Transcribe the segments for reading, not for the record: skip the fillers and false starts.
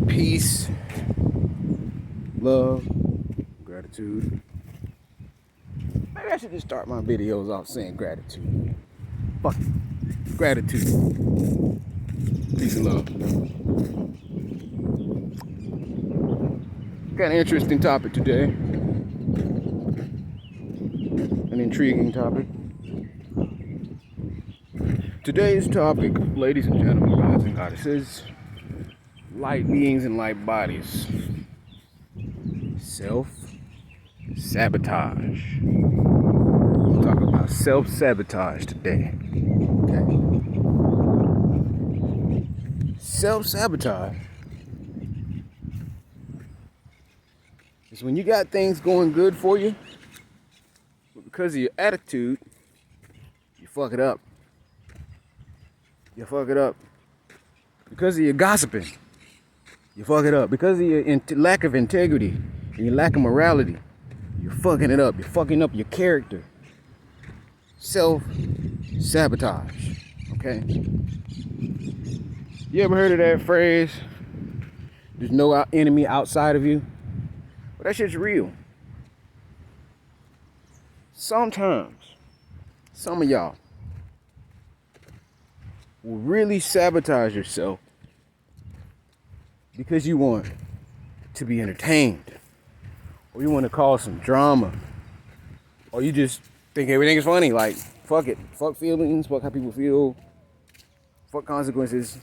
Peace, love, gratitude. Maybe I should just start my videos off saying gratitude. Fuck it. Gratitude. Peace and love. Got an interesting topic today. An intriguing topic. Today's topic, ladies and gentlemen, gods and goddesses, light beings and light bodies. Self-sabotage. We'll talk about self-sabotage today. Okay. Self-sabotage is when you got things going good for you, but because of your attitude, you fuck it up. You fuck it up. Because of your gossiping, you fuck it up. Because of your lack of integrity and your lack of morality, you're fucking it up. You're fucking up your character. Self-sabotage. Okay? You ever heard of that phrase? There's no enemy outside of you. Well, that shit's real. Sometimes, some of y'all will really sabotage yourself because you want to be entertained, or you want to cause some drama, or you just think everything is funny. Like, fuck it. Fuck feelings. Fuck how people feel. Fuck consequences.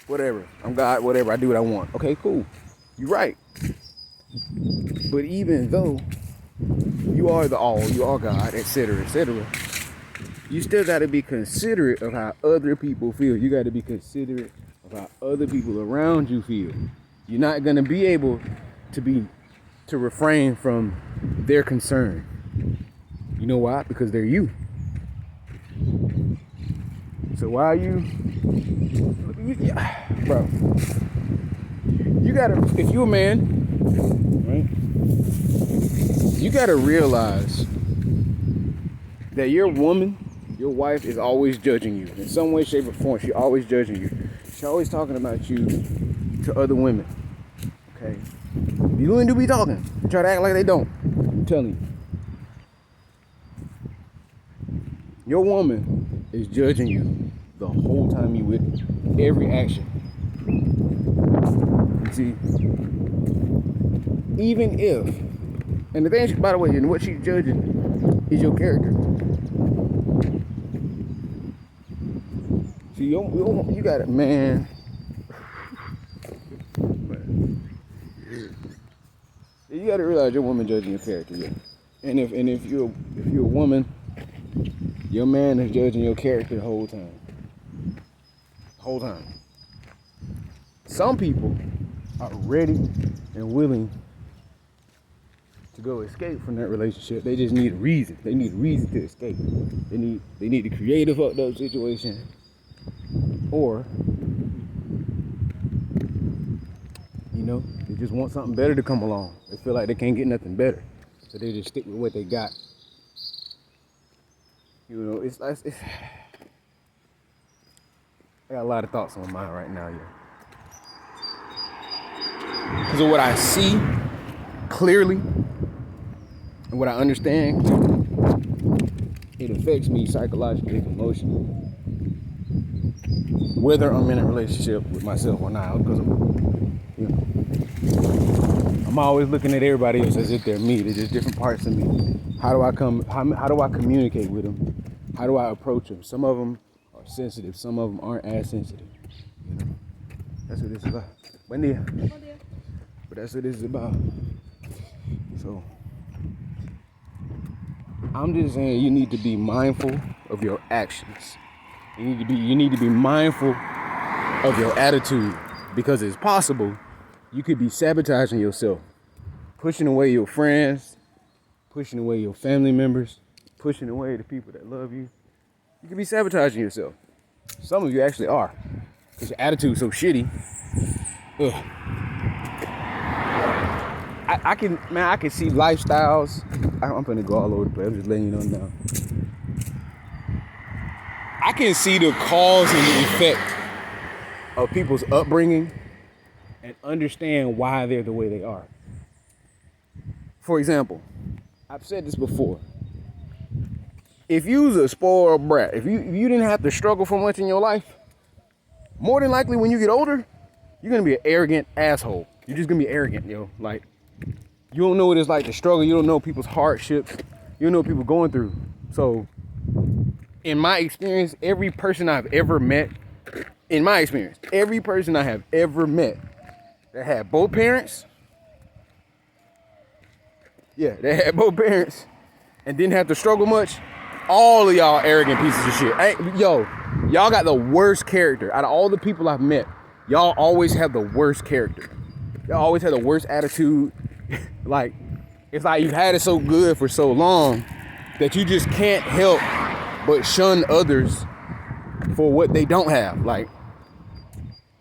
Whatever. I'm God. Whatever. I do what I want. Okay, cool. You're right. But even though you are the all, you are God, etc., etc., you still got to be considerate of how other people feel. You got to be considerate of how other people around you feel. You're not going to be able to refrain from their concern. You know why? Because they're you. So why are you bro, you got to, if you're a man, right, you got to realize that your woman, your wife, is always judging you. In some way, shape, or form, she's always judging you. She's always talking about you to other women. Okay? You really do be talking. You try to act like they don't. I'm telling you. Your woman is judging you the whole time you with every action. You see? Even if, and the thing, by the way, and what she's judging is your character. See, you got it, man. You got to realize your woman judging your character, yeah. And if you're a woman, your man is judging your character the whole time. Whole time. Some people are ready and willing to go escape from that relationship. They just need a reason. They need a reason to escape. They need to create a fucked up situation. Or, you know, they just want something better to come along. They feel like they can't get nothing better, so they just stick with what they got. You know, it's I got a lot of thoughts on my mind right now, yeah. Because of what I see clearly and what I understand, it affects me psychologically and emotionally. Whether I'm in a relationship with myself or not, because I'm always looking at everybody else as if they're me. They're just different parts of me. How do I communicate with them? How do I approach them? Some of them are sensitive. Some of them aren't as sensitive. You know, that's what this is about. Buen dia. But that's what this is about. So I'm just saying, you need to be mindful of your actions. You need to be mindful of your attitude, because it's possible you could be sabotaging yourself, pushing away your friends, pushing away your family members, pushing away the people that love you. You could be sabotaging yourself. Some of you actually are, because your attitude's so shitty. Ugh. I can see lifestyles. I'm gonna go all over the place. I'm just letting you know now. I can see the cause and the effect of people's upbringing and understand why they're the way they are. For example, I've said this before. If you was a spoiled brat, if you didn't have to struggle for much in your life, more than likely when you get older, you're gonna be an arrogant asshole. You're just gonna be arrogant, yo. Like, you don't know what it's like to struggle. You don't know people's hardships. You don't know what people going through. So, in my experience, every person I've ever met, every person I have ever met that had both parents, and didn't have to struggle much, all of y'all arrogant pieces of shit. Y'all got the worst character. Out of all the people I've met, y'all always have the worst character. Y'all always have the worst attitude. Like, it's like you've had it so good for so long that you just can't help but shun others for what they don't have. Like,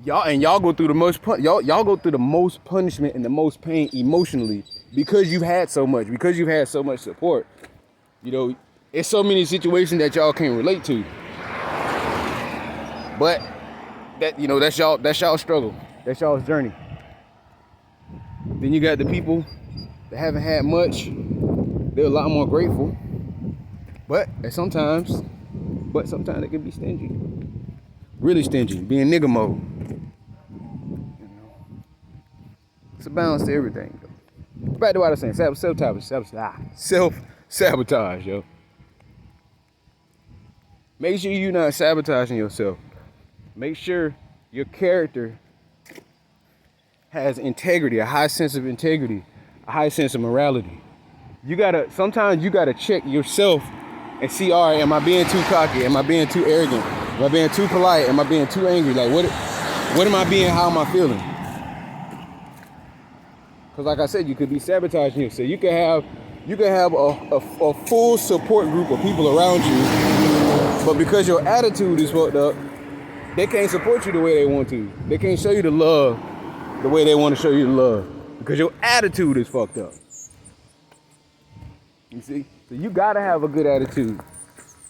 y'all go through the most y'all go through the most punishment and the most pain emotionally because you've had so much, because you've had so much support. You know, it's so many situations that y'all can't relate to. But that, you know, that's y'all struggle. That's y'all's journey. Then you got the people that haven't had much. They're a lot more grateful. But sometimes they can be stingy. Really stingy, being nigga mode. You know, it's a balance to everything. Back to what I was saying, self-sabotage, yo. Make sure you're not sabotaging yourself. Make sure your character has integrity, a high sense of integrity, a high sense of morality. Sometimes you gotta check yourself and see, all right, am I being too cocky? Am I being too arrogant? Am I being too polite? Am I being too angry? Like, what am I being? How am I feeling? Because like I said, you could be sabotaging yourself. You could have a full support group of people around you, but because your attitude is fucked up, they can't support you the way they want to. They can't show you the love the way they want to show you the love because your attitude is fucked up. You see? So you gotta have a good attitude.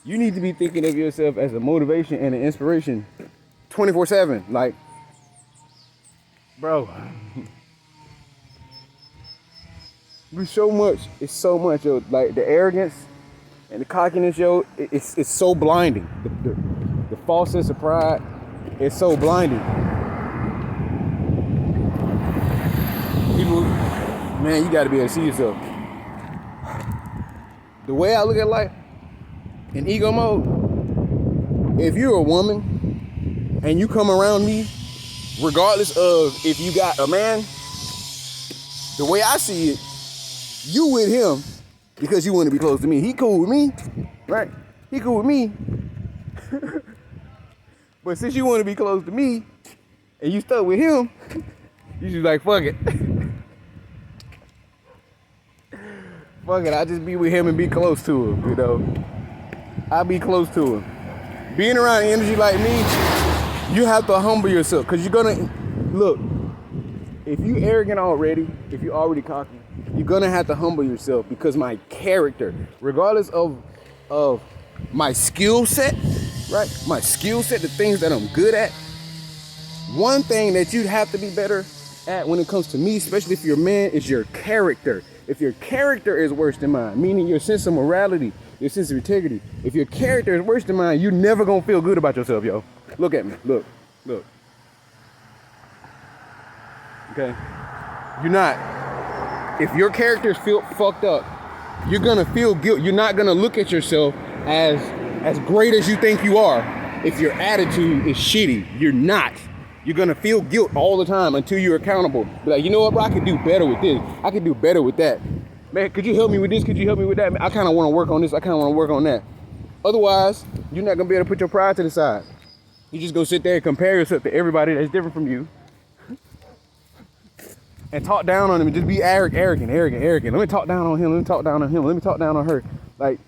You need to be thinking of yourself as a motivation and an inspiration 24/7. Like, bro, it's so much, yo. Like, the arrogance and the cockiness, yo, it's so blinding. The false sense of pride is so blinding. People, man, you gotta be able to see yourself. The way I look at life, in ego mode, if you're a woman and you come around me, regardless of if you got a man, the way I see it, you with him because you want to be close to me. He cool with me, right? He cool with me. But since you want to be close to me and you stuck with him, you just like, fuck it. Fuck it, I just be with him and be close to him, you know. I be close to him. Being around energy like me, you have to humble yourself, because you're gonna, look, if you arrogant already, if you're already cocky, you're gonna have to humble yourself, because my character, regardless of my skill set, right? My skill set, the things that I'm good at, one thing that you'd have to be better at when it comes to me, especially if you're a man, is your character. If your character is worse than mine, meaning your sense of morality, your sense of integrity, if your character is worse than mine, you're never gonna feel good about yourself, yo. Look at me, look. Okay? You're not. If your character is fucked up, you're gonna feel guilt. You're not gonna look at yourself as great as you think you are. If your attitude is shitty, you're not. You're gonna feel guilt all the time until you're accountable. Be like, you know what, bro? I can do better with this. I can do better with that. Man, could you help me with this? Could you help me with that? Man, I kind of want to work on this. I kind of want to work on that. Otherwise, you're not gonna be able to put your pride to the side. You just go sit there and compare yourself to everybody that's different from you, and talk down on them and just be arrogant. Let me talk down on him. Let me talk down on him. Let me talk down on her. Like,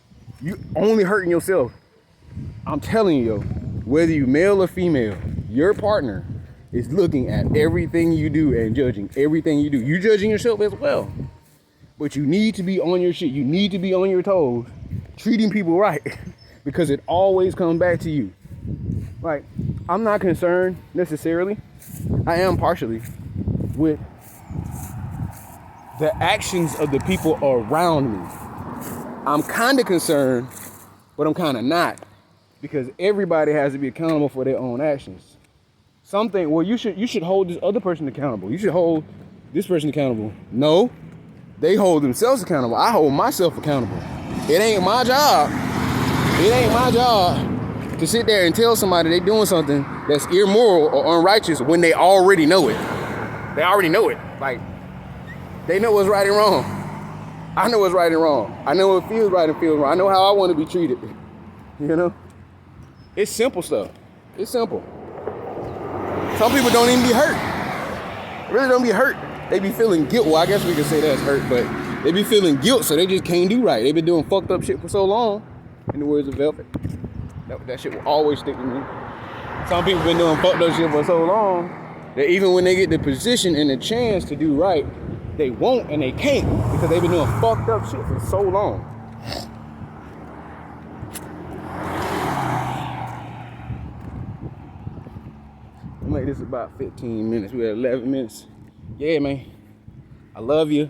you only hurting yourself. I'm telling you, yo, whether you male or female, your partner is looking at everything you do and judging everything you do. You're judging yourself as well. But you need to be on your shit. You need to be on your toes, treating people right, because it always comes back to you. Like, I'm not concerned necessarily. I am partially with the actions of the people around me. I'm kind of concerned, but I'm kind of not, because everybody has to be accountable for their own actions. Something, well, you should hold this other person accountable. You should hold this person accountable. No, they hold themselves accountable. I hold myself accountable. It ain't my job. It ain't my job to sit there and tell somebody they doing something that's immoral or unrighteous when they already know it. They already know it. Like, they know what's right and wrong. I know what's right and wrong. I know what feels right and feels wrong. I know how I want to be treated. You know? It's simple stuff. It's simple. Some people don't even be hurt. They really don't be hurt. They be feeling guilt. Well, I guess we could say that's hurt, but they be feeling guilt, so they just can't do right. They've been doing fucked up shit for so long, in the words of Velvet. That shit will always stick with me. Some people been doing fucked up shit for so long that even when they get the position and the chance to do right, they won't and they can't because they've been doing fucked up shit for so long. We'll make this about 15 minutes. We're at 11 minutes. Yeah, man. I love you.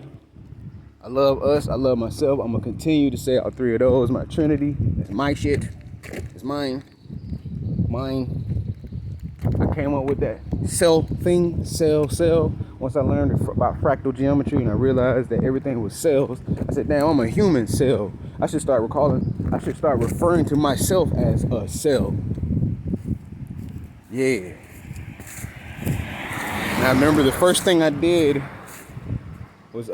I love us. I love myself. I'm going to continue to say all three of those. My Trinity. It's my shit. It's mine. Mine. I came up with that self thing. Cell. Once I learned about fractal geometry and I realized that everything was cells, I said, damn, I'm a human cell. I should start referring to myself as a cell. Yeah. And I remember the first thing I did was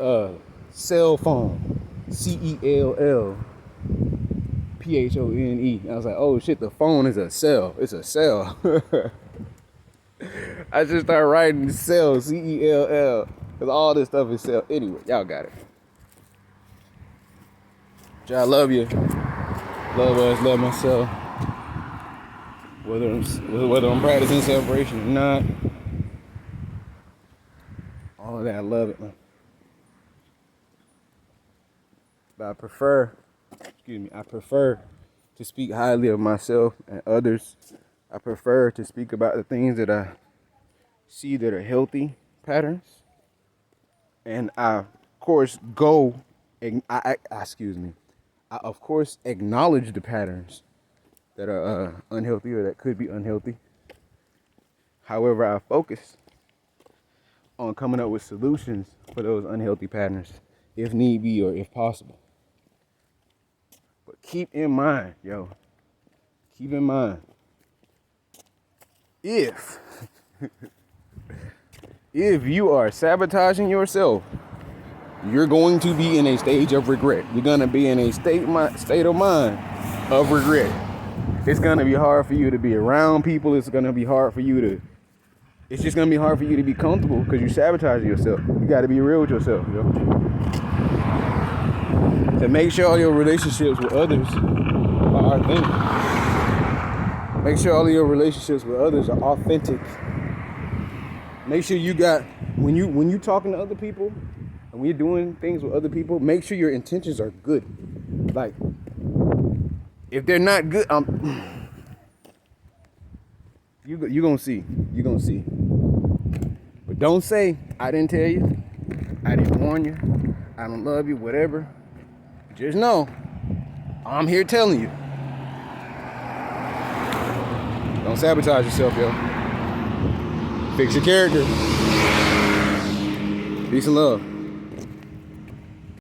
cell phone. CELLPHONE. I was like, oh shit, the phone is a cell. It's a cell. I just started writing cell, CELL, because all this stuff is cell. Anyway, y'all got it. I love you. Love us, love myself. Whether I'm practicing separation or not. All of that, I love it, man. But I prefer to speak highly of myself and others. I prefer to speak about the things that I see that are healthy patterns. And I, of course, I of course acknowledge the patterns that are unhealthy or that could be unhealthy. However, I focus on coming up with solutions for those unhealthy patterns, if need be or if possible. But keep in mind, if you are sabotaging yourself, you're going to be in a stage of regret. You're going to be in a state of mind of regret. It's going to be hard for you to be around people. It's just going to be hard for you to be comfortable because you sabotage yourself. You got to be real with yourself, So make sure all your relationships with others are authentic. Make sure all of your relationships with others are authentic. Make sure you got, when you talking to other people and when you're doing things with other people, make sure your intentions are good. Like, if they're not good, you're gonna see. But don't say, I didn't tell you, I didn't warn you, I don't love you, whatever. Just know, I'm here telling you. Don't sabotage yourself, yo. Fix your character. Peace and love.